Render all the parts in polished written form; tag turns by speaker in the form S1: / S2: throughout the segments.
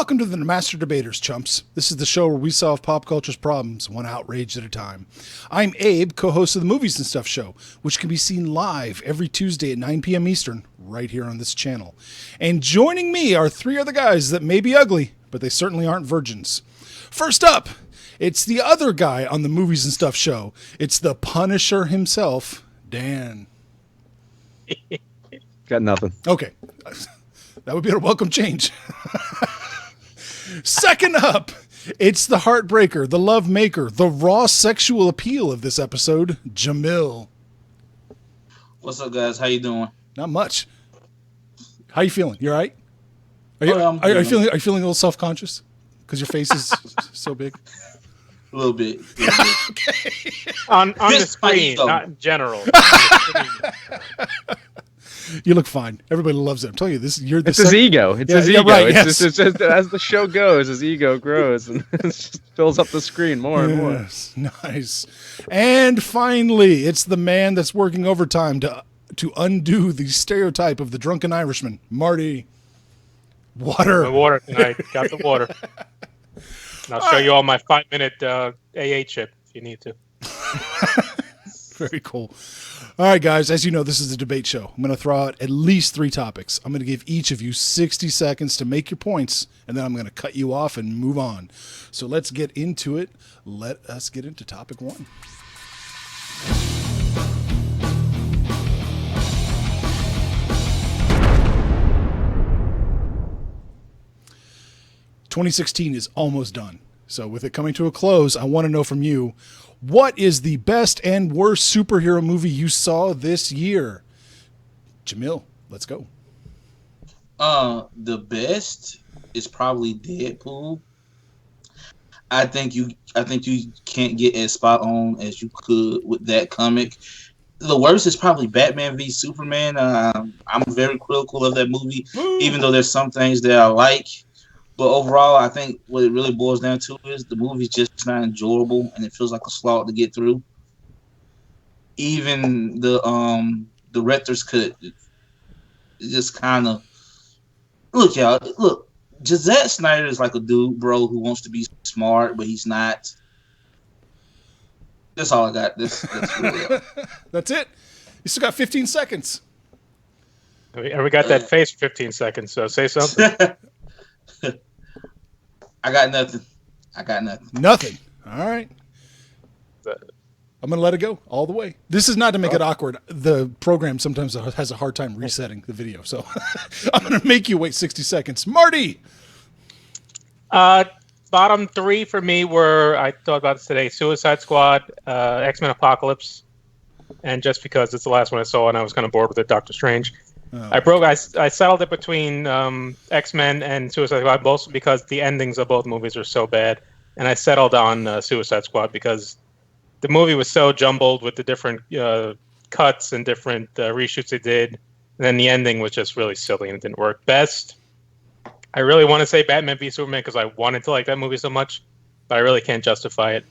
S1: welcome to the Master Debaters, chumps. This is the show where we solve pop culture's problems one outrage at a time. I'm Abe, co-host of the Movies and Stuff show, which can be seen live every Tuesday at 9 p.m. Eastern, right here on this channel. And joining me are three other guys that may be ugly, but they certainly aren't virgins. First up, it's the other guy on the Movies and Stuff show. It's the Punisher himself, Dan.
S2: Got nothing.
S1: Okay. That would be a welcome change. Second up, it's the heartbreaker, the love maker, the raw sexual appeal of this episode, Jamil.
S3: What's up, guys? How you doing?
S1: Not much. How you feeling? You all right? Are you feeling a little self-conscious because your face is so big?
S3: A little bit.
S1: Okay.
S4: On the screen, not in general.
S1: You look fine. Everybody loves it. I'm telling you, it's
S2: his ego. It's his ego.
S1: Right,
S2: it's just as the show goes, his ego grows and it just fills up the screen more and more.
S1: Nice. And finally, it's the man that's working overtime to undo the stereotype of the drunken Irishman, Marty. Water.
S4: My water tonight. Got the water. And I'll show you all my 5-minute AA chip if you need to.
S1: Very cool. All right, guys, as you know, this is a debate show. I'm going to throw out at least 3 topics. I'm going to give each of you 60 seconds to make your points, and then I'm going to cut you off and move on. So let's get into it. Let us get into topic 1. "2016 is almost done. So with it coming to a close, I want to know from you, what is the best and worst superhero movie you saw this year? Jamil, let's go.
S3: The best is probably Deadpool. I think you can't get as spot on as you could with that comic. The worst is probably Batman v Superman. I'm very critical of that movie, even though there's some things that I like. But overall, I think what it really boils down to is the movie's just not enjoyable, and it feels like a slog to get through. Even the director's cut, just kind of look, y'all. Look, Zack Snyder is like a dude, bro, who wants to be smart, but he's not. That's all I got. That's really
S1: That's it. You still got 15 seconds.
S4: And we got that face for 15 seconds, so say something.
S3: I got nothing.
S1: Nothing. All right. I'm going to let it go all the way. This is not to make it awkward. The program sometimes has a hard time resetting the video. So I'm going to make you wait 60 seconds. Marty!
S4: Bottom 3 for me were, I thought about this today, Suicide Squad, X-Men Apocalypse, and just because it's the last one I saw and I was kind of bored with it, Doctor Strange. I settled it between X-Men and Suicide Squad, both because the endings of both movies are so bad. And I settled on Suicide Squad because the movie was so jumbled with the different cuts and different reshoots they did. And then the ending was just really silly and it didn't work. Best, I really want to say Batman v Superman because I wanted to like that movie so much, but I really can't justify it.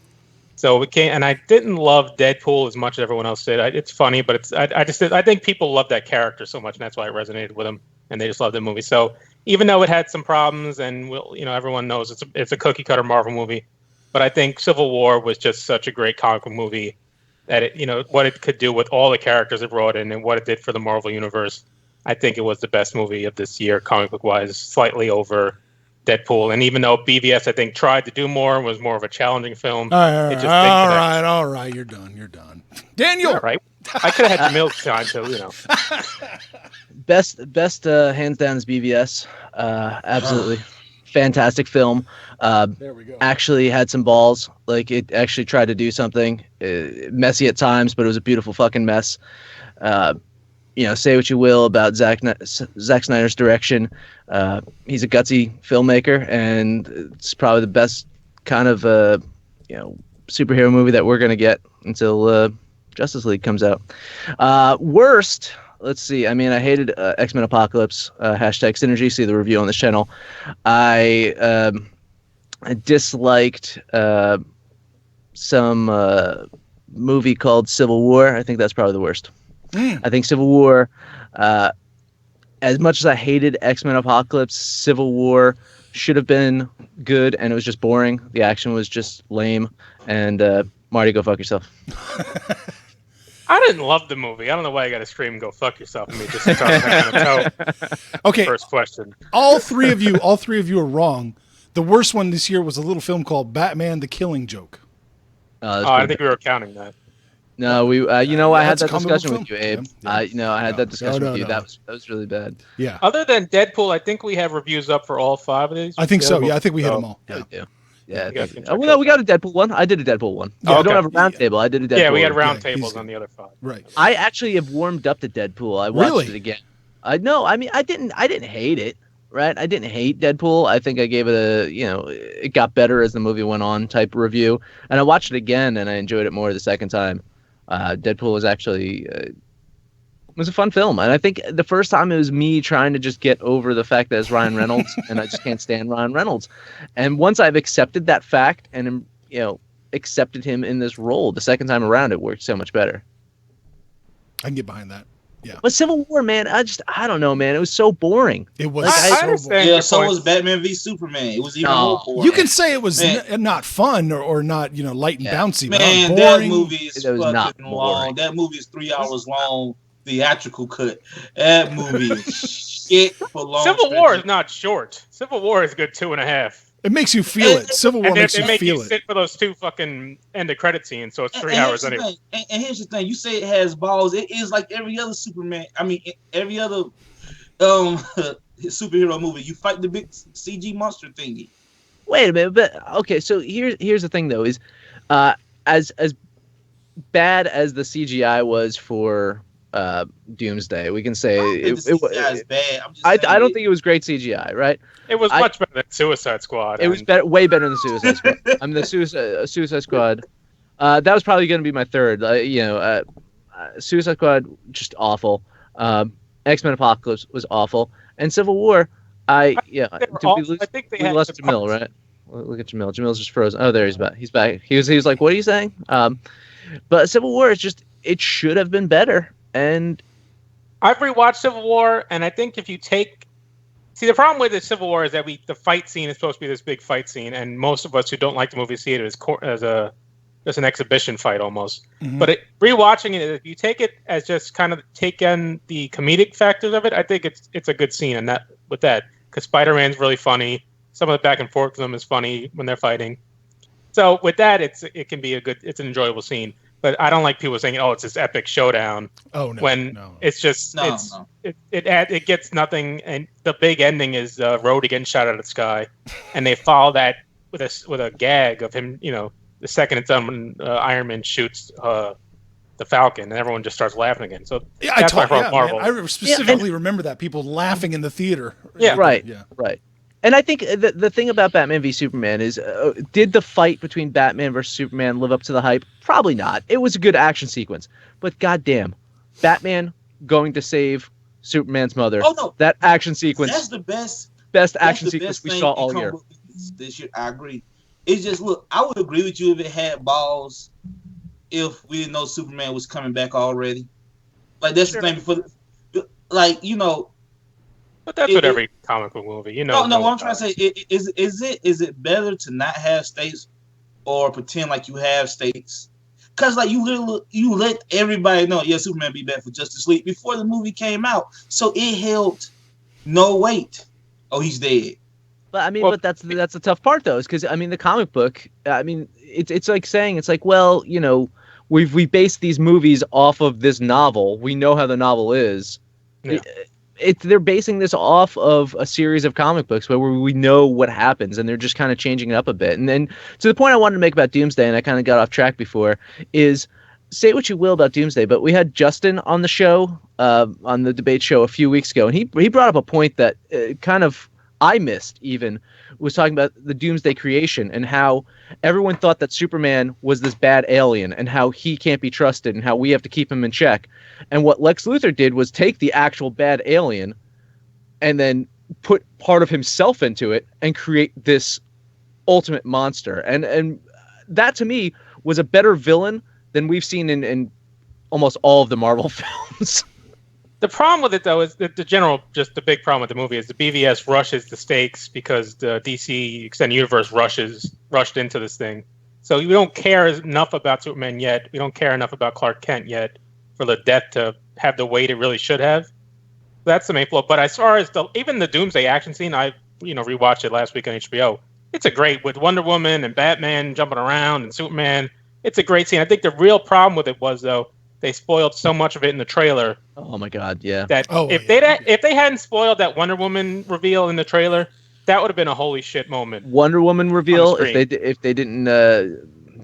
S4: So we can't, and I didn't love Deadpool as much as everyone else did. It's funny, but I think people love that character so much, and that's why it resonated with them, and they just love the movie. So even though it had some problems, and everyone knows it's a cookie cutter Marvel movie, but I think Civil War was just such a great comic book movie that what it could do with all the characters it brought in and what it did for the Marvel universe. I think it was the best movie of this year, comic book wise, slightly over Deadpool. And even though BVS, I think, tried to do more, was more of a challenging film.
S1: All right. You're done. Daniel!
S4: All right. I could have had Jamil's time, so,
S2: Best hands down is BVS. Absolutely. Fantastic film.
S1: There we go.
S2: Actually had some balls. Like, it actually tried to do something. Messy at times, but it was a beautiful fucking mess. Say what you will about Zack Snyder's direction. He's a gutsy filmmaker, and it's probably the best kind of superhero movie that we're going to get until Justice League comes out. Worst, let's see. I mean, I hated X-Men Apocalypse, hashtag Synergy, see the review on this channel. I disliked some movie called Civil War. I think that's probably the worst. I think Civil War, as much as I hated X-Men Apocalypse, Civil War should have been good, and it was just boring. The action was just lame, and Marty, go fuck yourself.
S4: I didn't love the movie. I don't know why you got to scream and go fuck yourself at me just to start having a toe.
S1: Okay.
S4: First question.
S1: All three of you are wrong. The worst one this year was a little film called Batman: The Killing Joke.
S4: I think we were counting that.
S2: No, we. I had that discussion with you, Abe.
S1: Yeah.
S2: I had that discussion with you. That was really bad.
S1: Yeah.
S4: Other than Deadpool, I think we have reviews up for all 5 of these.
S1: I think so. Yeah, I think we hit them all.
S2: Yeah. We got a Deadpool one. I did a Deadpool one.
S1: Yeah,
S2: we don't have a round table. I did a Deadpool.
S4: Yeah, we had
S2: one.
S4: round tables on the other 5.
S1: Right.
S2: I actually have warmed up to Deadpool. I watched it again. I didn't hate it. Right. I didn't hate Deadpool. I think I gave it it got better as the movie went on type review. And I watched it again and I enjoyed it more the second time. Deadpool was actually was a fun film. And I think the first time it was me trying to just get over the fact that it's Ryan Reynolds and I just can't stand Ryan Reynolds. And once I've accepted that fact and, accepted him in this role, the second time around, it worked so much better.
S1: I can get behind that. Yeah.
S2: But Civil War, man, I don't know, man. It was so boring.
S1: It was
S4: I understand.
S3: Yeah, so was Batman v Superman. It was even more boring.
S1: You can say it was not fun or not, light and bouncy.
S3: Man,
S1: but
S3: that movie is
S2: fucking
S3: long.
S2: boring.
S3: That movie is 3 hours long. Theatrical cut. That movie is shit for long.
S4: Civil War is not short. Civil War is a good 2.5.
S1: It makes you feel it. Civil War makes you feel it.
S4: Sit for those 2 fucking end of credit scenes, so it's 3 hours anyway.
S3: And here's the thing: you say it has balls. It is like every other Superman. I mean, every other superhero movie. You fight the big CG monster thingy.
S2: Wait a minute, but okay. So here's the thing, though: is as bad as the CGI was for Doomsday, we can say
S3: CGI is bad.
S2: I don't think it was great CGI, right?
S4: It was much better than Suicide Squad.
S2: It was better, way better than Suicide Squad. I mean, the Suicide Squad. That was probably going to be my third. Suicide Squad just awful. X-Men Apocalypse was awful, and Civil War. I think we lost Jamil, right? Look at Jamil. Jamil's just frozen. Oh, there he's back. He's back. He was like, "What are you saying?" But Civil War is just. It should have been better. And
S4: I've rewatched Civil War, and I think if you the problem with the Civil War is that the fight scene is supposed to be this big fight scene, and most of us who don't like the movie see it as an exhibition fight almost. Mm-hmm. But rewatching it, if you take it as just kind of take in the comedic factors of it, I think it's a good scene. And that because Spider-Man's really funny, some of the back and forth with them is funny when they're fighting. So with that, it can be it's an enjoyable scene. But I don't like people saying, "Oh, it's this epic showdown."
S1: Oh no!
S4: When it's just it gets nothing, and the big ending is Rhodey getting shot out of the sky, and they follow that with a gag of him. The second it's done when Iron Man shoots the Falcon, and everyone just starts laughing again. So that's my problem. Marvel.
S1: I specifically remember that people laughing in the theater.
S2: Yeah, right. Yeah, right. And I think the thing about Batman v Superman is, did the fight between Batman versus Superman live up to the hype? Probably not. It was a good action sequence. But goddamn, Batman going to save Superman's mother. Oh, no. That action sequence.
S3: That's the best
S2: action sequence we saw all year.
S3: This year, I agree. It's just, look, I would agree with you if it had balls, if we didn't know Superman was coming back already. Like, that's the thing.
S4: But that's what every comic book movie,
S3: No, what I'm trying to say is it better to not have stakes or pretend like you have stakes? Because you let everybody know, Superman be back for Justice League before the movie came out, so it held no weight. Oh, he's dead.
S2: But I mean, but that's the tough part though, is because I mean the comic book. I mean, it's like saying well, we based these movies off of this novel. We know how the novel is. Yeah. They're basing this off of a series of comic books where we know what happens, and they're just kind of changing it up a bit. And then to the point I wanted to make about Doomsday, and I kind of got off track before, is say what you will about Doomsday, but we had Justin on the show, on the debate show a few weeks ago, and he brought up a point that kind of I missed even, was talking about the Doomsday creation and how everyone thought that Superman was this bad alien and how he can't be trusted and how we have to keep him in check. And what Lex Luthor did was take the actual bad alien and then put part of himself into it and create this ultimate monster. And that to me was a better villain than we've seen in almost all of the Marvel films.
S4: The problem with it, though, is that the big problem with the movie is the BVS rushes the stakes because the DC Extended Universe rushed into this thing. So we don't care enough about Superman yet. We don't care enough about Clark Kent yet for the death to have the weight it really should have. That's the main flaw. But as far as even the Doomsday action scene, I rewatched it last week on HBO. It's a great with Wonder Woman and Batman jumping around and Superman. It's a great scene. I think the real problem with it was, though, they spoiled so much of it in the trailer.
S2: Oh my God, yeah.
S4: That if they hadn't spoiled that Wonder Woman reveal in the trailer, that would have been a holy shit moment.
S2: Wonder Woman reveal if they didn't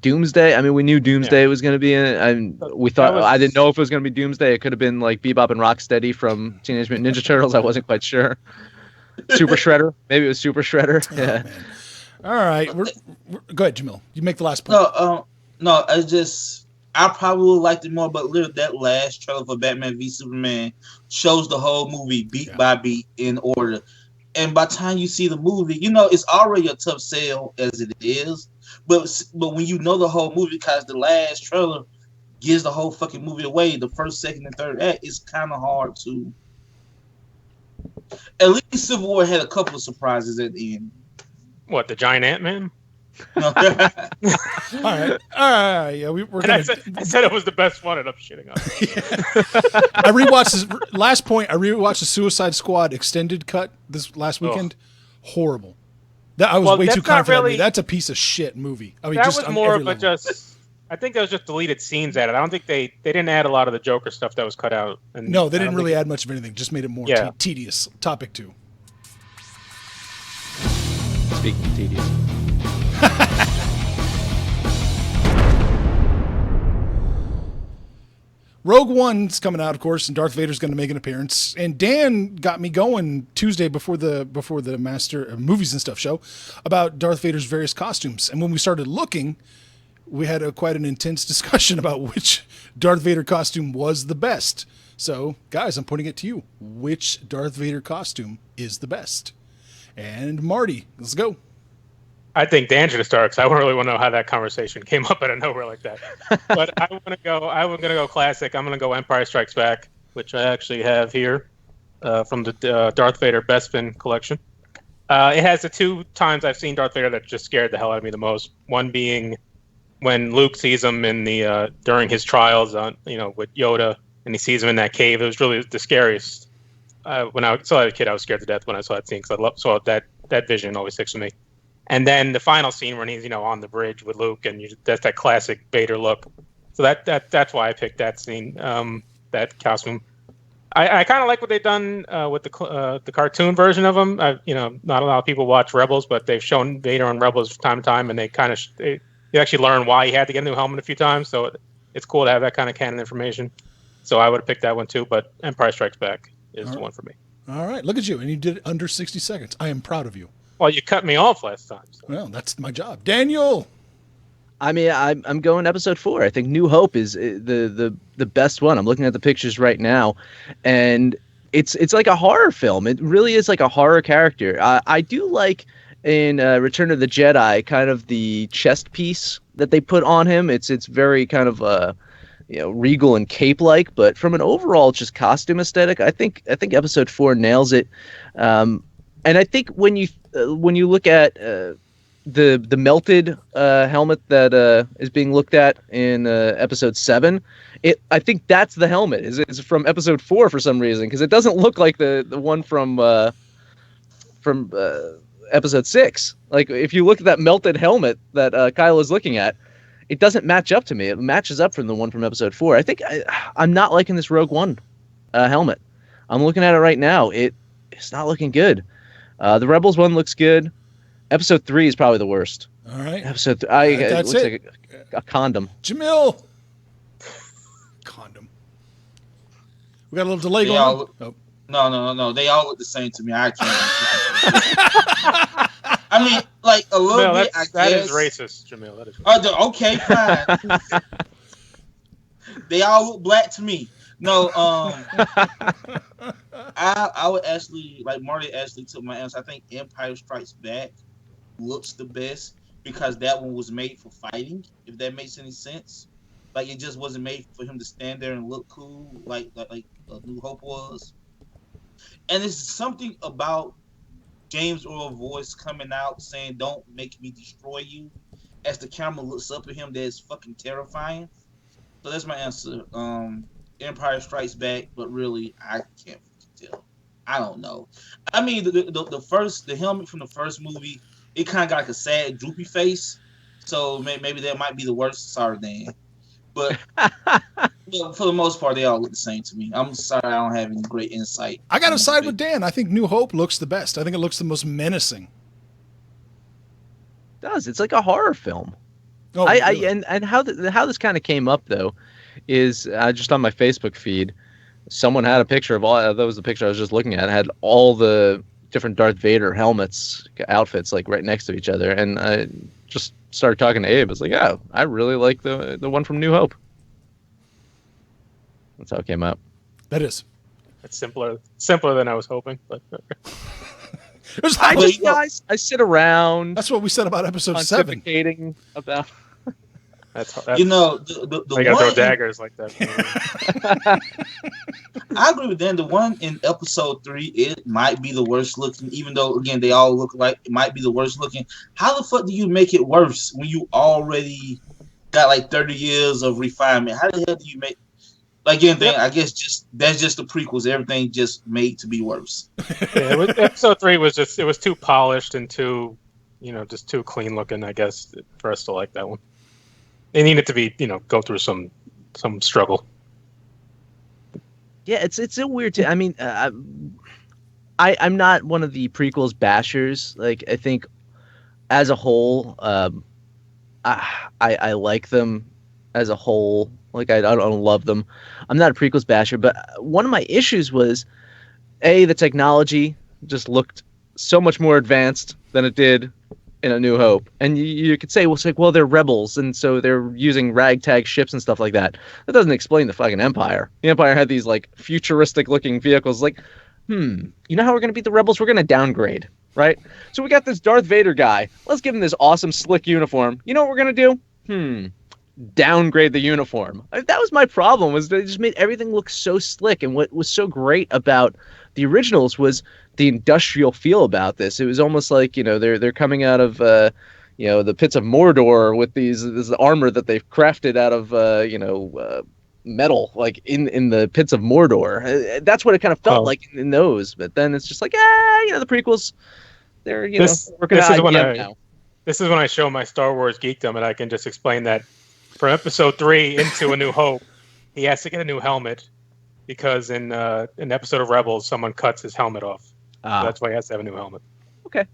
S2: Doomsday. I mean, we knew Doomsday was going to be in it. We thought I didn't know if it was going to be Doomsday. It could have been like Bebop and Rocksteady from Teenage Mutant Ninja Turtles. I wasn't quite sure. Super Shredder. Maybe it was Super Shredder. Yeah.
S1: All right. Go ahead, Jamil. You make the last point.
S3: No. I probably would have liked it more, but literally that last trailer for Batman v Superman shows the whole movie beat by beat in order. And by the time you see the movie, it's already a tough sell as it is. But when you know the whole movie, because the last trailer gives the whole fucking movie away, the first, second, and third act, it's kind of hard to. At least Civil War had a couple of surprises at the end.
S4: What, the giant Ant-Man?
S3: No.
S1: All right. Yeah, we're gonna.
S4: I said it was the best one, and I'm shitting on it.
S1: I rewatched this last point. I rewatched the Suicide Squad extended cut this last weekend. Horrible. I was way too kind for that movie. That's a piece of shit movie. I mean,
S4: that
S1: just
S4: was
S1: on
S4: more
S1: every
S4: of a
S1: level.
S4: I think that was just deleted scenes at it. I don't think they didn't add a lot of the Joker stuff that was cut out. And
S1: No, they didn't really add much of anything. Just made it more tedious. Topic 2.
S2: Speaking of tedious.
S1: Rogue One's coming out, of course, and Darth Vader's going to make an appearance. And Dan got me going Tuesday before the Master Movies and Stuff show about Darth Vader's various costumes. And when we started looking, we had quite an intense discussion about which Darth Vader costume was the best. So, guys, I'm putting it to you. Which Darth Vader costume is the best? And Marty, let's go.
S4: I think Dan should start because I really want to know how that conversation came up out of nowhere like that. But I'm gonna go classic. I'm gonna go Empire Strikes Back, which I actually have here from the Darth Vader Bespin collection. It has the 2 times I've seen Darth Vader that just scared the hell out of me the most. One being when Luke sees him in the during his trials on with Yoda, and he sees him in that cave. It was really the scariest. When I saw that kid, I was scared to death when I saw that scene because saw that vision always sticks with me. And then the final scene when he's on the bridge with Luke, and that's that classic Vader look. So that's why I picked that scene, that costume. I kind of like what they've done with the cartoon version of him. Not a lot of people watch Rebels, but they've shown Vader on Rebels from time to time, and they kind of you actually learn why he had to get a new helmet a few times. So it's cool to have that kind of canon information. So I would have picked that one too, but Empire Strikes Back is the one for me.
S1: All right, look at you, and you did it under 60 seconds. I am proud of you.
S4: Well, you cut me off last time. So.
S1: Well, that's my job. Daniel!
S2: I mean, I'm going episode 4. I think New Hope is the best one. I'm looking at the pictures right now, and it's like a horror film. It really is like a horror character. I do like in Return of the Jedi kind of the chest piece that they put on him. It's very kind of regal and cape-like, but from an overall just costume aesthetic, I think episode 4 nails it. And I think when you look at the melted helmet that is being looked at in episode 7, I think that's the helmet. Is from episode 4 for some reason, because it doesn't look like the one from episode 6. Like if you look at that melted helmet that Kyle is looking at, it doesn't match up to me. It matches up from the one from episode 4. I think I'm not liking this Rogue One helmet. I'm looking at it right now. It's not looking good. The Rebels one looks good. Episode 3 is probably the worst.
S1: All right.
S2: Episode 3,
S1: that's
S2: it looks
S1: it.
S2: like a condom.
S1: Jamil! Condom. We got a little delay going on.
S3: No. They all look the same to me. I can't. I mean, like a little bit.
S4: That is racist, Jamil. That is
S3: racist. Okay, fine. They all look black to me. No, I would actually, like Marty actually took my answer. I think Empire Strikes Back looks the best because that one was made for fighting, if that makes any sense. Like it just wasn't made for him to stand there and look cool, like New Hope was. And it's something about James Earl voice coming out saying, "Don't make me destroy you," as the camera looks up at him, that's fucking terrifying. So that's my answer. Empire Strikes Back, but really, I can't tell. I don't know. I mean, the helmet from the first movie, it kind of got like a sad, droopy face. So maybe that might be the worst. Sorry, Dan. But for the most part, they all look the same to me. I'm sorry, I don't have any great insight.
S1: I got to side with Dan. I think New Hope looks the best. I think it looks the most menacing.
S2: It does. It's like a horror film.
S1: Oh, really?
S2: And how this kind of came up though is just on my Facebook feed, someone had a picture of all. That was the picture I was just looking at. It had all the different Darth Vader helmets, outfits like right next to each other, and I just started talking to Abe. I was like, "Yeah, I really like the one from New Hope." That's how it came up.
S1: That is.
S4: It's simpler than I was hoping, but.
S2: I sit around.
S1: That's what we said about episode 7.
S2: Pontificating about.
S4: That's
S3: you know, the
S4: I gotta throw daggers like that.
S3: I agree with Dan. The one in episode 3, it might be the worst looking, even though again they all look like it might be the worst looking. How the fuck do you make it worse when you already got like 30 years of refinement? How the hell do you make? Like again, Dan, I guess that's just the prequels. Everything just made to be worse.
S4: Yeah, episode 3 was it was too polished and too, just too clean looking. I guess for us to like that one. They need it to be, go through some struggle.
S2: Yeah, it's a weird. I mean, I'm not one of the prequels bashers. Like, I think as a whole, I like them as a whole. Like, I don't love them. I'm not a prequels basher, but one of my issues was the technology just looked so much more advanced than it did in A New Hope. And you could say, well, they're rebels, and so they're using ragtag ships and stuff like that. That doesn't explain the fucking Empire. The Empire had these, like, futuristic-looking vehicles. Like, you know how we're going to beat the rebels? We're going to downgrade, right? So we got this Darth Vader guy. Let's give him this awesome, slick uniform. You know what we're going to do? Downgrade the uniform. That was my problem, was they just made everything look so slick. And what was so great about the originals was the industrial feel about this. It was almost like, they're coming out of the pits of Mordor with this armor that they've crafted out of metal, like in the pits of Mordor. That's what it kind of felt like in those. But then it's just like, the prequels, they're working out now.
S4: This is when I show my Star Wars geekdom, and I can just explain that from episode 3 into A New Hope, he has to get a new helmet because in an episode of Rebels, someone cuts his helmet off. So that's why he has to have a new helmet.
S2: Okay.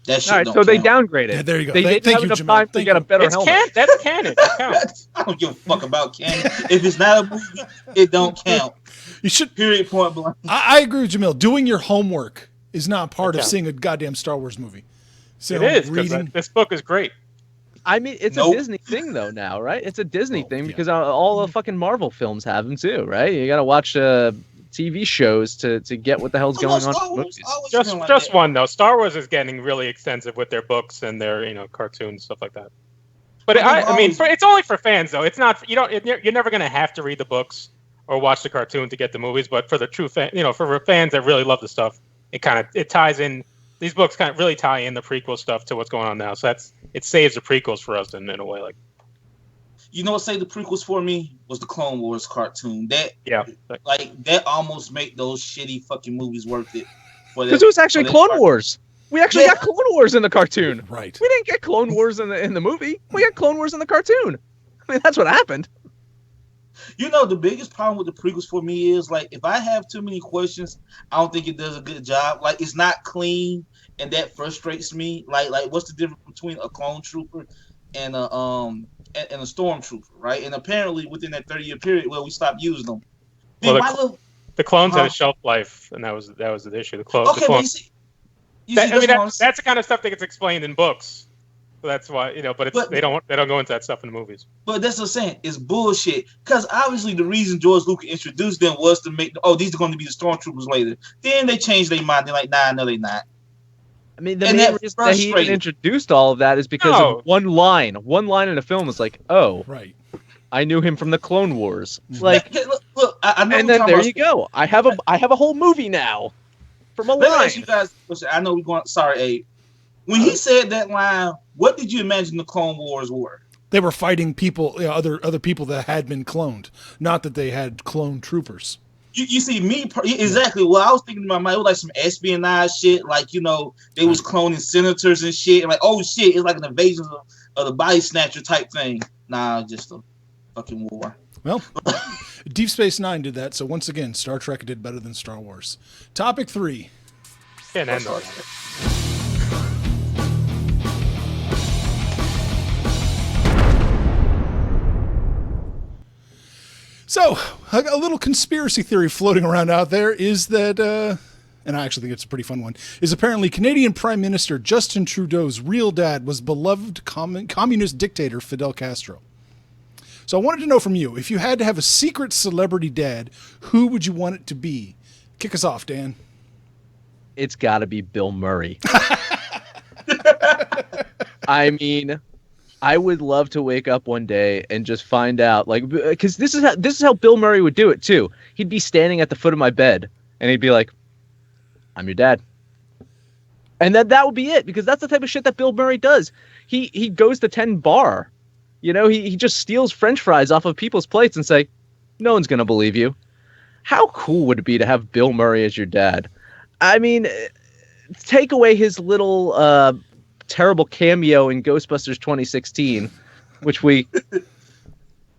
S3: That shit
S2: all right, so they downgraded.
S1: Yeah, there you go.
S2: They didn't have enough time to get a better helmet.
S4: That's canon. That counts.
S3: I don't give a fuck about canon. If it's not a movie, it don't count.
S1: You should.
S3: Period. Point blank.
S1: I agree with Jamil. Doing your homework is not part of seeing a goddamn Star Wars movie. So
S4: it is, because this book is great.
S2: I mean, it's a Disney thing, though, now, right? It's a Disney thing because all the fucking Marvel films have them, too, right? You got to watch TV shows to get what the hell's going on in movies.
S4: Just one, though. Star Wars is getting really extensive with their books and their, cartoons, stuff like that. But I mean, it's only for fans, though. It's not, you're never going to have to read the books or watch the cartoon to get the movies. But for the true fan, for fans that really love the stuff, it ties in. These books kind of really tie in the prequel stuff to what's going on now. So it saves the prequels for us in a way. Like,
S3: what saved the prequels for me was the Clone Wars cartoon. That almost made those shitty fucking movies worth it.
S2: Because it was actually Clone Wars. We actually got Clone Wars in the cartoon.
S1: Right.
S2: We didn't get Clone Wars in the movie. We got Clone Wars in the cartoon. I mean, that's what happened.
S3: The biggest problem with the prequels for me is, like, if I have too many questions, I don't think it does a good job. Like, it's not clean, and that frustrates me. Like what's the difference between a clone trooper and a stormtrooper, right? And apparently within that 30-year period, we stopped using them.
S4: The clones had a shelf life, and that was the issue. The clones. That's the kind of stuff that gets explained in books. So that's why, but they don't go into that stuff in the movies.
S3: But that's what I'm saying. It's bullshit. Because obviously the reason George Lucas introduced them was to make, these are going to be the stormtroopers later. Then they changed their mind. They're like, nah, no, they're not.
S2: I mean, the main reason that he even introduced all of that is because of one line. One line in a film is like, oh,
S1: right.
S2: I knew him from the Clone Wars. Like,
S3: look, I know.
S2: and then there you go. I have a whole movie now from a
S3: Let me
S2: line.
S3: ask you guys. I know we're going. Sorry, Abe. When he said that line, what did you imagine the Clone Wars were?
S1: They were fighting people, other people that had been cloned, not that they had cloned troopers.
S3: You see me exactly. Well, I was thinking in my mind, it was like some espionage shit. Like they was cloning senators and shit. And like, oh shit, it's like an invasion of the body snatcher type thing. Nah, just a fucking war.
S1: Well, Deep Space Nine did that. So once again, Star Trek did better than Star Wars. Topic 3.
S4: Can't end on
S1: So, a little conspiracy theory floating around out there is that, and I actually think it's a pretty fun one, is apparently Canadian Prime Minister Justin Trudeau's real dad was beloved communist dictator Fidel Castro. So I wanted to know from you, if you had to have a secret celebrity dad, who would you want it to be? Kick us off, Dan.
S2: It's got to be Bill Murray. I mean, I would love to wake up one day and just find out, like, because this is how Bill Murray would do it too. He'd be standing at the foot of my bed, and he'd be like, "I'm your dad," and then that would be it. Because that's the type of shit that Bill Murray does. He goes to 10 bar, he just steals French fries off of people's plates and say, "No one's gonna believe you." How cool would it be to have Bill Murray as your dad? I mean, take away his little terrible cameo in Ghostbusters 2016, which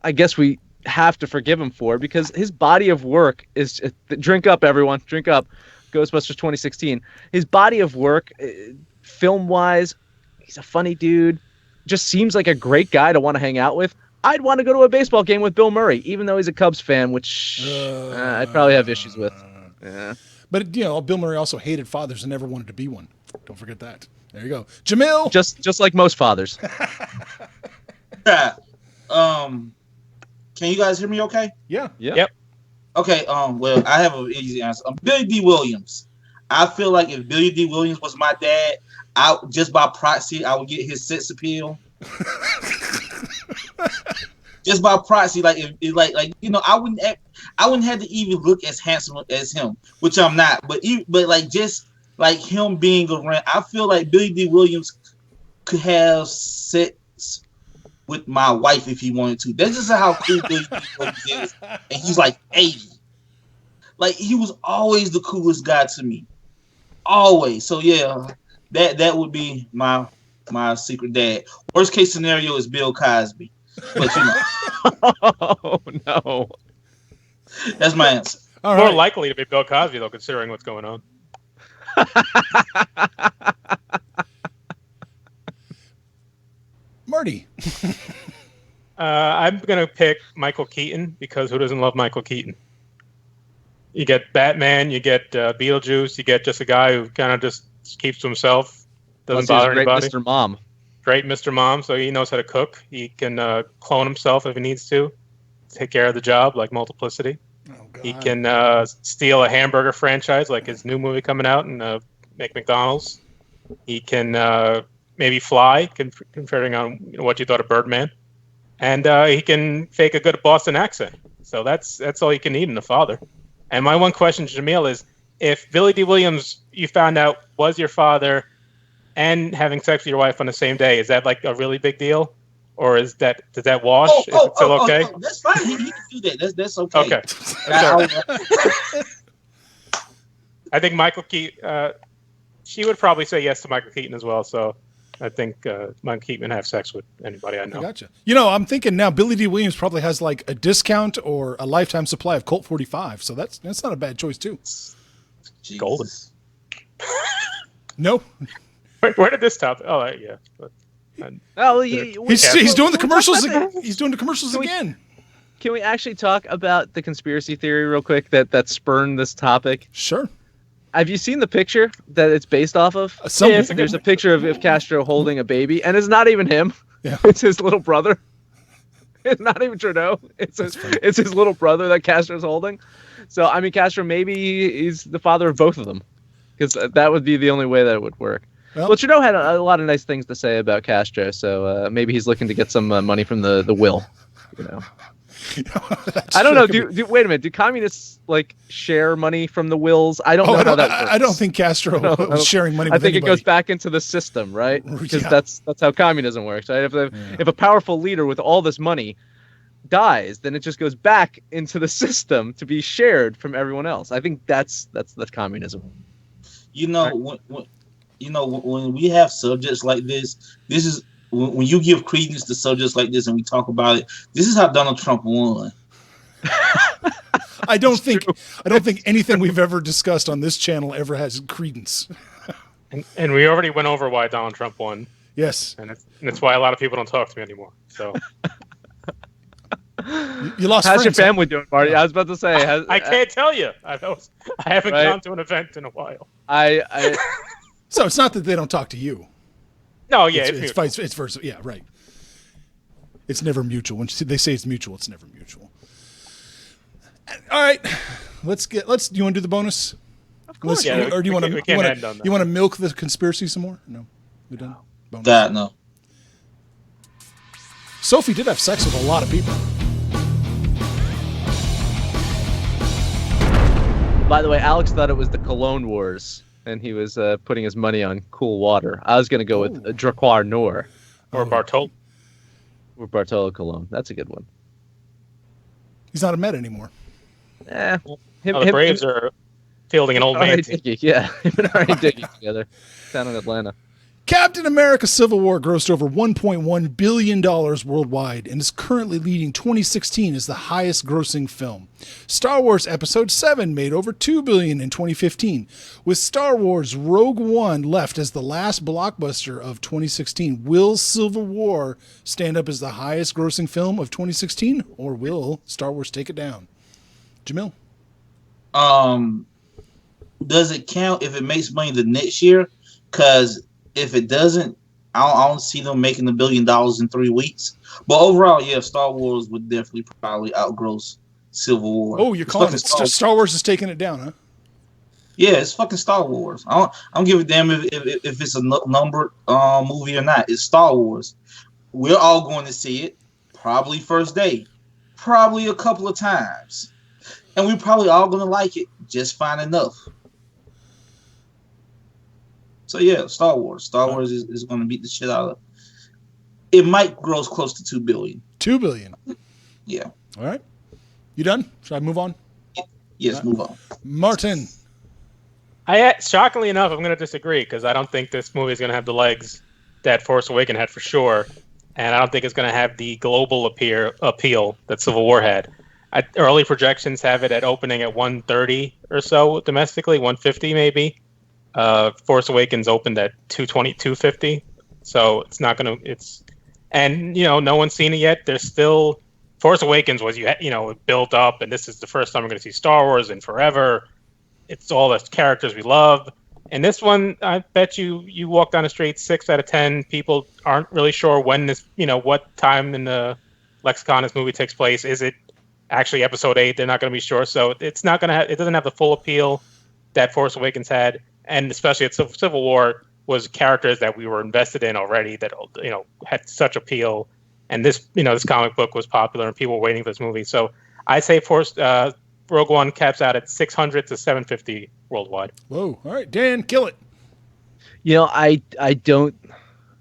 S2: I guess we have to forgive him for, because his body of work is drink up, everyone, drink up. Ghostbusters 2016. His body of work, film wise, he's a funny dude. Just seems like a great guy to want to hang out with. I'd want to go to a baseball game with Bill Murray, even though he's a Cubs fan, which I'd probably have issues with. Yeah.
S1: But Bill Murray also hated fathers and never wanted to be one. Don't forget that. There you go, Jamil.
S2: Just like most fathers.
S3: Can you guys hear me? Okay.
S1: Yeah.
S4: Yep.
S3: Okay. Well, I have an easy answer. Billy D. Williams. I feel like if Billy D. Williams was my dad, just by proxy, I would get his sex appeal. Just by proxy, I wouldn't have to even look as handsome as him, which I'm not. But just like him being around, I feel like Billy D. Williams could have sex with my wife if he wanted to. That's just how cool Billy D. Williams is, and he's like 80. Like, he was always the coolest guy to me, always. So yeah, that would be my secret dad. Worst case scenario is Bill Cosby, but
S2: Oh no,
S3: that's my answer.
S1: All
S4: More
S1: right.
S4: likely to be Bill Cosby, though, considering what's going on.
S1: Marty.
S4: I'm going to pick Michael Keaton, because who doesn't love Michael Keaton? You get Batman, you get Beetlejuice, you get just a guy who kind of just keeps to himself, doesn't bother anybody.
S2: Mr. Mom.
S4: Great Mr. Mom, so he knows how to cook. He can clone himself if he needs to, take care of the job, like Multiplicity.
S1: Oh, God.
S4: He can steal a hamburger franchise, like his new movie coming out, and make McDonald's. He can maybe fly, considering on what you thought of Birdman. And he can fake a good Boston accent. So that's all you can need in a father. And my one question to Jamil is, if Billy D. Williams, you found out, was your father and having sex with your wife on the same day, is that like a really big deal? Or does that wash? Is it still okay?
S3: No, that's fine. He can do that. That's okay.
S4: Okay. I think Michael Keaton, she would probably say yes to Michael Keaton as well. So I think Michael Keaton would have sex with anybody I know.
S1: I gotcha. I'm thinking now Billy D. Williams probably has like a discount or a lifetime supply of Colt 45. So that's not a bad choice too.
S3: Jesus.
S4: Golden.
S1: No.
S4: Where did this top? Oh, yeah.
S2: Oh,
S1: He's doing the commercials. He's doing the commercials again.
S2: Can we actually talk about the conspiracy theory real quick that spurned this topic?
S1: Sure.
S2: Have you seen the picture that it's based off of? There's a picture of Castro holding a baby, and it's not even him.
S1: Yeah.
S2: It's his little brother. It's not even Trudeau. It's his little brother that Castro's holding. So, I mean, Castro, maybe he's the father of both of them, because that would be the only way that it would work. Well, Trudeau had a lot of nice things to say about Castro, so maybe he's looking to get some money from the will. You know.
S1: That's
S2: I don't
S1: true.
S2: know.
S1: It could be-
S2: Wait a minute. Do communists like share money from the wills? I don't know how that works.
S1: I don't think Castro was sharing money.
S2: I
S1: With
S2: think
S1: anybody.
S2: it goes back into the system, right? Because
S1: Yeah.
S2: that's how communism works. Right? If a powerful leader with all this money dies, then it just goes back into the system to be shared from everyone else. I think that's communism.
S3: You know, when we have subjects like this is when you give credence to subjects like this and we talk about it. This is how Donald Trump won.
S1: I don't think anything we've ever discussed on this channel ever has credence.
S4: And we already went over why Donald Trump won.
S1: Yes,
S4: and it's why a lot of people don't talk to me anymore. So
S1: you lost.
S2: How's your
S1: friends, huh?
S2: family doing, Marty? I was about to say.
S4: I can't tell you. I haven't
S2: Right.
S4: gone to an event in a while.
S1: So it's not that they don't talk to you.
S4: No, yeah,
S1: It's versa. Yeah, right. It's never mutual. When they say it's mutual, it's never mutual. All right, let's. Do you want to do the bonus?
S2: Of course.
S1: Or do you want to?
S4: we can't end on that.
S1: You want to milk the conspiracy some more? No, we done. Bonus.
S3: That no.
S1: Sophie did have sex with a lot of people.
S2: By the way, Alex thought it was the Cologne Wars, and he was putting his money on cool water. I was going to go with Drakkar Noor.
S4: Or Bartol.
S2: Or Bartolo Cologne. That's a good one.
S1: He's not a Met anymore.
S4: The Braves are fielding an old man.
S2: Yeah, him and Ari Dickey together down in Atlanta.
S1: Captain America Civil War grossed over $1.1 billion worldwide and is currently leading 2016 as the highest grossing film. Star Wars Episode 7 made over $2 billion in 2015. With Star Wars Rogue One left as the last blockbuster of 2016, will Civil War stand up as the highest grossing film of 2016, or will Star Wars take it down? Jamil?
S3: Does it count if it makes money the next year? Because if it doesn't, I don't see them making $1 billion in 3 weeks. But overall, yeah, Star Wars would definitely probably outgross Civil War.
S1: Oh, you're calling it Star Wars is taking it down, huh?
S3: Yeah, it's fucking Star Wars. I don't give a damn if it's a numbered movie or not. It's Star Wars. We're all going to see it, probably first day, probably a couple of times. And we're probably all going to like it just fine enough. So yeah, Star Wars. Star Wars is going to beat the shit out of it. It might gross close to $2 billion.
S1: $2 billion.
S3: Yeah.
S1: All right. You done? Should I move on?
S3: Yes, move on.
S1: Martin.
S4: Shockingly enough, I'm going to disagree because I don't think this movie is going to have the legs that Force Awakens had for sure, and I don't think it's going to have the global appeal that Civil War had. Early projections have it at opening at 130 or so domestically, 150 maybe. Force Awakens opened at 220, 250, so it's not going to. And no one's seen it yet. There's still Force Awakens was built up, and this is the first time we're going to see Star Wars in forever. It's all the characters we love. And this one, I bet you walk down the street, 6 out of 10 people aren't really sure when this, what time in the lexicon this movie takes place. Is it actually Episode 8? They're not going to be sure. So it's not going to. It doesn't have the full appeal that Force Awakens had, and especially at Civil War was characters that we were invested in already that had such appeal. And this this comic book was popular, and people were waiting for this movie. So I say Rogue One caps out at 600 to 750 worldwide.
S1: Whoa! All right, Dan, kill it.
S2: I don't.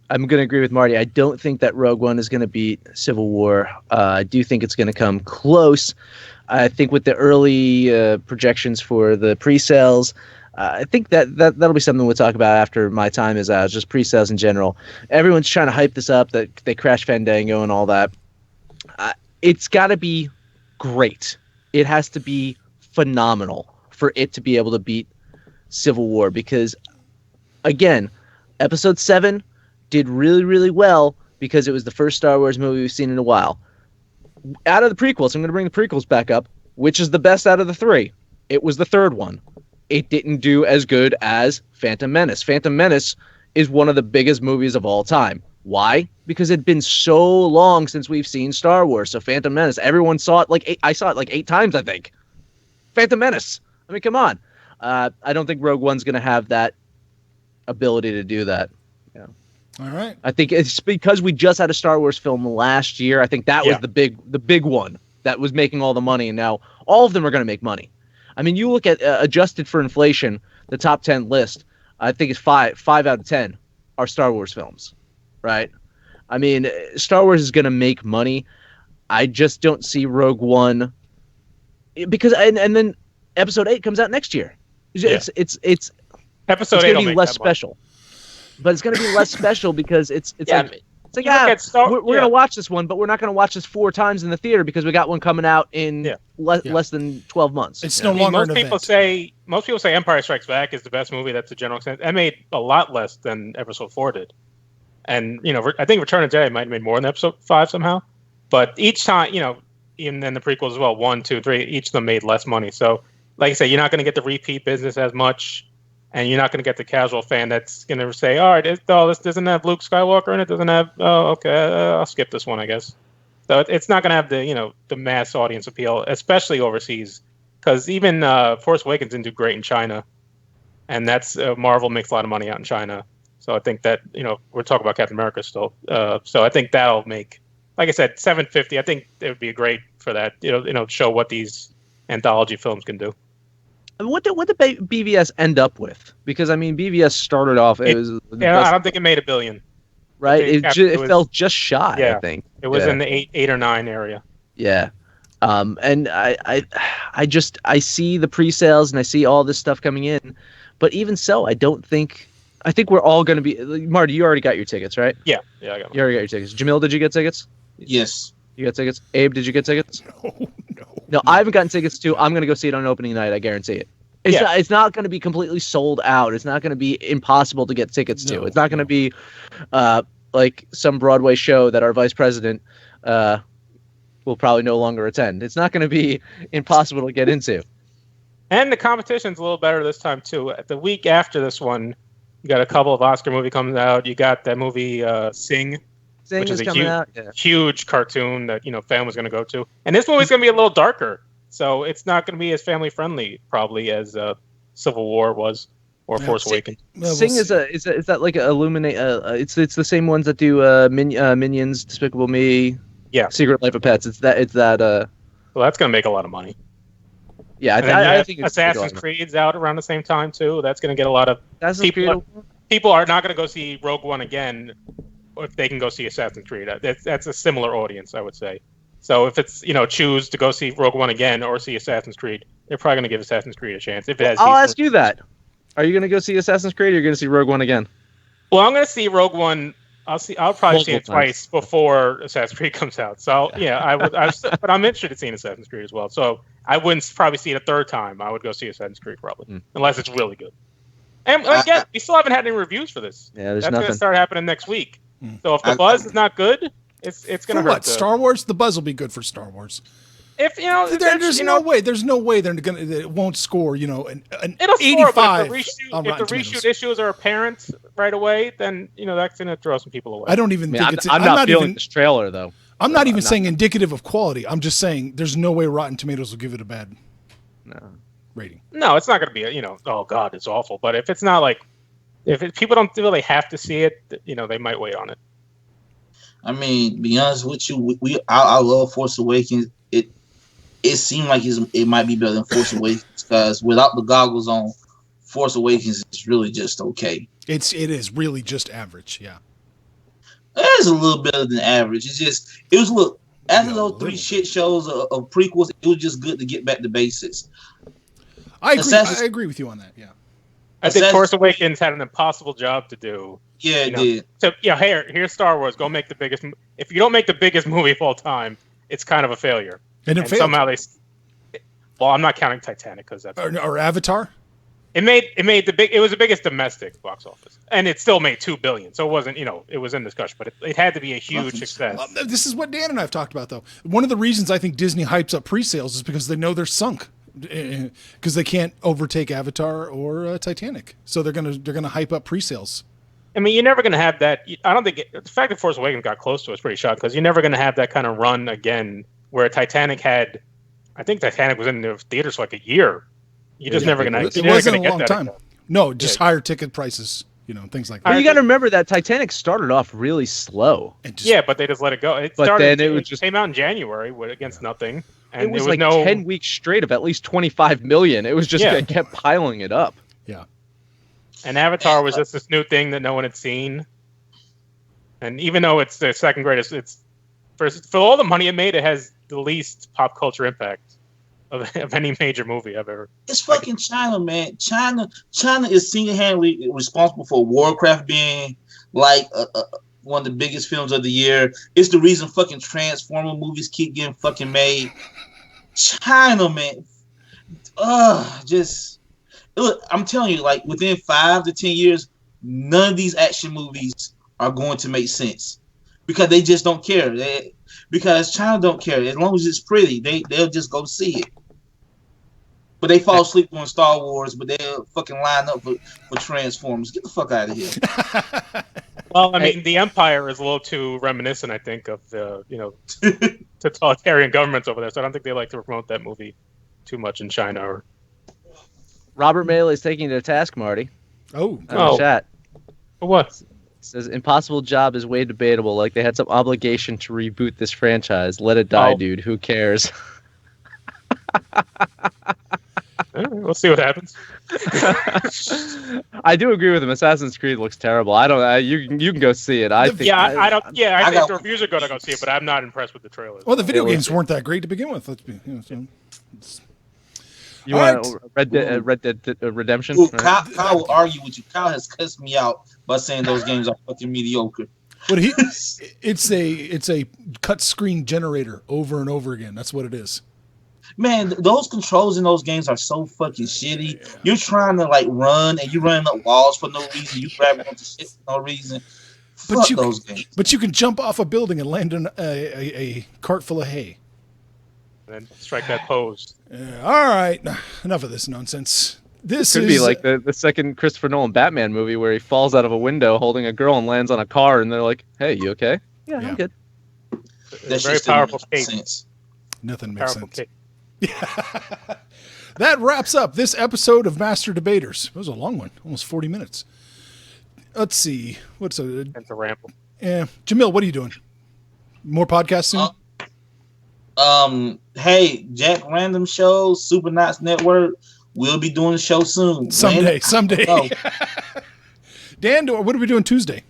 S2: I'm going to agree with Marty. I don't think that Rogue One is going to beat Civil War. I do think it's going to come close. I think with the early projections for the pre-sales, I think that'll be something we'll talk about after my time is out. Just pre-sales in general. Everyone's trying to hype this up that they crash Fandango and all that. It's got to be great. It has to be phenomenal for it to be able to beat Civil War because, again, Episode 7 did really, really well because it was the first Star Wars movie we've seen in a while. Out of the prequels, I'm going to bring the prequels back up, which is the best out of the 3. It was the third one. It didn't do as good as Phantom Menace. Phantom Menace is one of the biggest movies of all time. Why? Because it'd been so long since we've seen Star Wars. So Phantom Menace, everyone saw it I saw it 8 times, I think. Phantom Menace. I mean, come on. I don't think Rogue One's going to have that ability to do that. Yeah.
S1: All right.
S2: I think it's because we just had a Star Wars film last year. I think that was the big one that was making all the money, and now all of them are going to make money. I mean, you look at adjusted for inflation, the top 10 list. I think it's five out of 10 are Star Wars films, right? I mean, Star Wars is going to make money. I just don't see Rogue One because and then Episode 8 comes out next year. It's
S4: Episode 8
S2: going to be less special. But it's going to be less we're going to watch this one, but we're not going to watch this 4 times in the theater because we got one coming out in less than 12 months.
S1: It's no longer
S4: most people say Empire Strikes Back is the best movie. That's the general sense. It made a lot less than Episode 4 did. And, I think Return of the Jedi might have made more than Episode 5 somehow. But each time, even in the prequels as well, 1, 2, 3, each of them made less money. So, like I say, you're not going to get the repeat business as much. And you're not going to get the casual fan that's going to say, all right, this doesn't have Luke Skywalker in it. Doesn't have, I'll skip this one, I guess. So it's not going to have the mass audience appeal, especially overseas. Because even Force Awakens didn't do great in China. And that's Marvel makes a lot of money out in China. So I think that, we're talking about Captain America still. So I think that'll make, like I said, $750. I think it would be great for that, show what these anthology films can do.
S2: What did BVS end up with? Because I mean, BVS started off. I
S4: don't think it made $1 billion.
S2: Right, it fell just shy.
S4: Yeah,
S2: I think
S4: it was in the 8 or 9 area.
S2: Yeah, and I see the pre-sales and I see all this stuff coming in, but even so, I think we're all going to be. Marty, you already got your tickets, right?
S4: Yeah, I got them.
S2: You already got your tickets. Jamil, did you get tickets?
S3: Yes.
S2: You got tickets? Abe, did you get tickets? No, I haven't gotten tickets too. I'm going to go see it on opening night. I guarantee it. It's not going to be completely sold out. It's not going to be impossible to get tickets to. It's not going to be like some Broadway show that our vice president will probably no longer attend. It's not going to be impossible to get into.
S4: And the competition's a little better this time, too. The week after this one, you got a couple of Oscar movies coming out. You got that movie Sing, which is a huge cartoon that family's was going to go to. And this movie's going to be a little darker, so it's not going to be as family friendly probably as Civil War was or Force Awakens.
S2: Sing is that like Illuminate? It's the same ones that do Minions, Despicable Me, Secret Life of Pets. It's that.
S4: Well, that's going to make a lot of money.
S2: Yeah, I think
S4: Assassin's Creed's out around the same time too. That's going to get a lot of people. People are not going to go see Rogue One again if they can go see Assassin's Creed. That's a similar audience, I would say. So if it's choose to go see Rogue One again or see Assassin's Creed, they're probably going to give Assassin's Creed a chance. If it has
S2: I'll ask you that. Are you going to go see Assassin's Creed or are you going to see Rogue One again?
S4: Well, I'm going to see Rogue One. I'll probably see it twice before Assassin's Creed comes out. So I would. But I'm interested in seeing Assassin's Creed as well. So I wouldn't probably see it a third time. I would go see Assassin's Creed probably, unless it's really good. And again, we still haven't had any reviews for this.
S2: Yeah, there's
S4: That's
S2: nothing.
S4: going to start happening next week. So if the buzz is not good, it's going to hurt.
S1: What? Star Wars? The buzz will be good for Star Wars.
S4: If
S1: there's no way. There's no way it won't score. An
S4: it'll
S1: 85.
S4: Score, but if the reshoot issues are apparent right away, then that's going to throw some people away.
S1: I don't even think it's.
S2: I'm not feeling this trailer though.
S1: I'm not even saying indicative of quality. I'm just saying there's no way Rotten Tomatoes will give it a bad rating.
S4: No, it's not going to be oh God, it's awful. But if it's not like, people don't really have to see it, they might wait on it.
S3: I mean, be honest with you, I love Force Awakens. It seemed like it might be better than Force Awakens because without the goggles on, Force Awakens is really just okay.
S1: It is really just average, yeah.
S3: It is a little better than average. It was after those 3 shit shows of prequels, it was just good to get back to basics.
S1: I agree with you on that, yeah.
S4: I think Force Awakens had an impossible job to do.
S3: Yeah, it did.
S4: So here's Star Wars. Go make the biggest. If you don't make the biggest movie of all time, it's kind of a failure. And somehow they. Well, I'm not counting Titanic because that's
S1: or Avatar.
S4: It was the biggest domestic box office, and it still made $2 billion. So it wasn't, it was in discussion, but it had to be a huge success.
S1: This is what Dan and I have talked about, though. One of the reasons I think Disney hypes up pre-sales is because they know they're sunk, because they can't overtake Avatar or Titanic. So they're gonna hype up pre-sales.
S4: I mean, you're never going to have that. I don't think the fact that Force Awakens got close to it is pretty shocking because you're never going to have that kind of run again where Titanic had. I think Titanic was in the theaters for like a year. You're just never going to.
S1: It wasn't a long time. No, just higher ticket prices. things like
S2: Well,
S1: that.
S2: you got to remember that Titanic started off really slow.
S1: And just,
S4: Yeah, but they just let it go. It came out in January against nothing. And
S2: it was like 10 weeks straight of at least 25 million. It was just it kept piling it up.
S1: Yeah.
S4: And Avatar was just this new thing that no one had seen. And even though it's the second greatest, it's for all the money it made, it has the least pop culture impact of any major movie I've ever.
S3: It's fucking China, man. China is single-handedly responsible for Warcraft being like one of the biggest films of the year. It's the reason fucking Transformer movies keep getting fucking made. China, man. Look, I'm telling you, like within 5 to 10 years, none of these action movies are going to make sense because they just don't care. Because China don't care. As long as it's pretty, they'll just go see it. But they fall asleep on Star Wars, but they'll fucking line up for Transformers. Get the fuck out of here.
S4: Well, I mean, the Empire is a little too reminiscent, I think, of the totalitarian governments over there. So I don't think they like to promote that movie too much in China.
S2: Robert Mayle is taking it to task, Marty.
S1: Oh,
S2: chat.
S4: For what?
S2: It says impossible job is way debatable. Like they had some obligation to reboot this franchise. Let it die, dude. Who cares?
S4: We'll see what happens.
S2: I do agree with him. Assassin's Creed looks terrible. I don't. You can go see it. I think.
S4: I don't. Yeah, I think the reviews are going to go see it, but I'm not impressed with the trailer.
S1: Well, the video games weren't that great to begin with. Let's be.
S2: You want Red Dead Redemption?
S3: Ooh, Kyle will argue with you. Kyle has cussed me out by saying those games are fucking mediocre.
S1: But it's a cut screen generator over and over again. That's what it is.
S3: Man, those controls in those games are so fucking shitty. Yeah. You're trying to like run and you're running up walls for no reason. You grabbing onto shit for no reason. Fuck those games.
S1: But you can jump off a building and land in a cart full of hay.
S4: And then strike that pose.
S1: All right, enough of this nonsense. This
S2: could be like the second Christopher Nolan Batman movie where he falls out of a window holding a girl and lands on a car, and they're like, "Hey, you okay?" Yeah, I'm good.
S4: That's very powerful cape.
S1: Nothing makes sense. That wraps up this episode of Master Debaters. It was a long one, almost 40 minutes. Let's see. That's a
S4: ramble.
S1: Yeah, Jamil, what are you doing? More podcasts soon?
S3: Hey, Jack Random Show, Super Knots Network. We'll be doing the show soon.
S1: Someday. Dan, what are we doing Tuesday?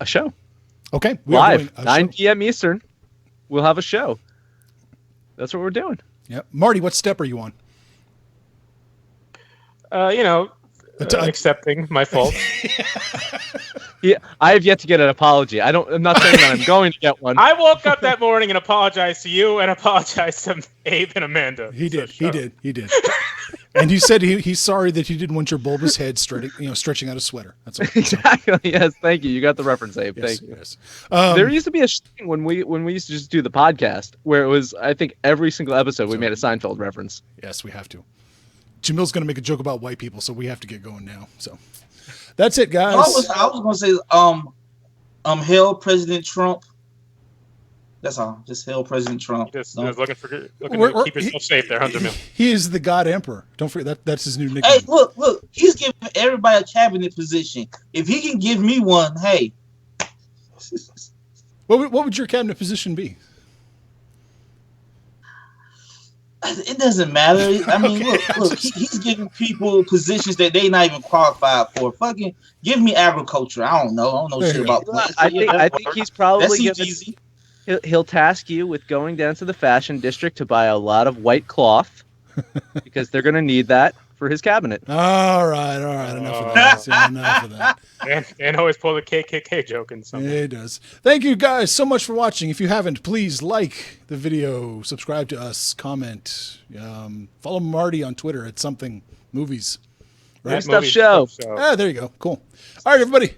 S2: A show.
S1: Okay.
S2: Live, 9 p.m. Eastern. We'll have a show. That's what we're doing.
S1: Yeah. Marty, what step are you on?
S4: Accepting my fault.
S2: Yeah, I have yet to get an apology. I'm not saying that I'm going to get one.
S4: I woke up that morning and apologized to you and apologized to Abe and Amanda.
S1: He did. And he said he's sorry that he didn't want your bulbous head stretching out a sweater. That's all.
S2: Exactly. Yes. Thank you. You got the reference, Abe. Thank you.
S1: Yes.
S2: There used to be a thing when we used to just do the podcast where it was, I think, every single episode we made a Seinfeld reference.
S1: Yes, we have to. Jamil's going to make a joke about white people, so we have to get going now. So that's it, guys.
S3: I was going to say, hail President Trump. That's all. Just hail President Trump.
S4: Just looking to keep yourself safe there, Hunter Mill.
S1: He is the God Emperor. Don't forget that's his new nickname.
S3: Hey, look, he's giving everybody a cabinet position. If he can give me one, hey.
S1: What would your cabinet position be?
S3: It doesn't matter. I mean, look, he's giving people positions that they not even qualified for. Fucking give me agriculture. I don't know shit about plants.
S2: I think he's probably
S3: easy.
S2: He'll task you with going down to the fashion district to buy a lot of white cloth because they're going to need that for his cabinet.
S1: All right. Enough of that. Enough of that.
S4: And always pull the KKK joke in something.
S1: It does. Thank you guys so much for watching. If you haven't, please like the video, subscribe to us, comment, follow Marty on Twitter at something movies.
S2: Right? Stuff show.
S1: There you go. Cool. All right, everybody.